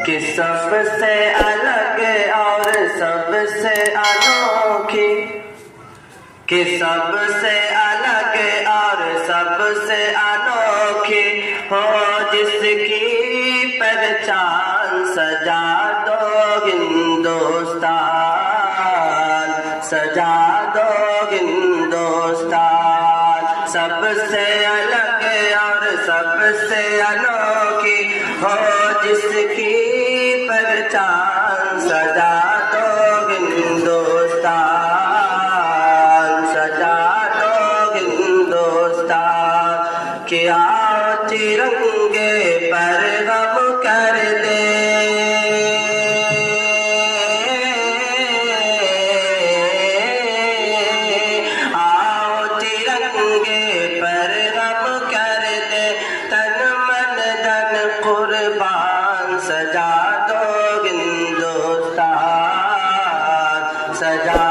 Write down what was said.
کہ سب سے الگ اور سب سے انوکھی، کہ سب سے الگ اور سب سے انوکھی ہو جس کی پہچان سجا دو ہندوستان، سجا دو ہندوستان، سب سے الگ اور سب سے انوکھی ہو جس کی پہچان سجا دو ہندوستان، سجا دو ہندوستان، کیا ترنگے پر غم کر دے، آؤ ترنگے پر غم کر دے، تن من دن قربان سجا دو ہندوستان، سجا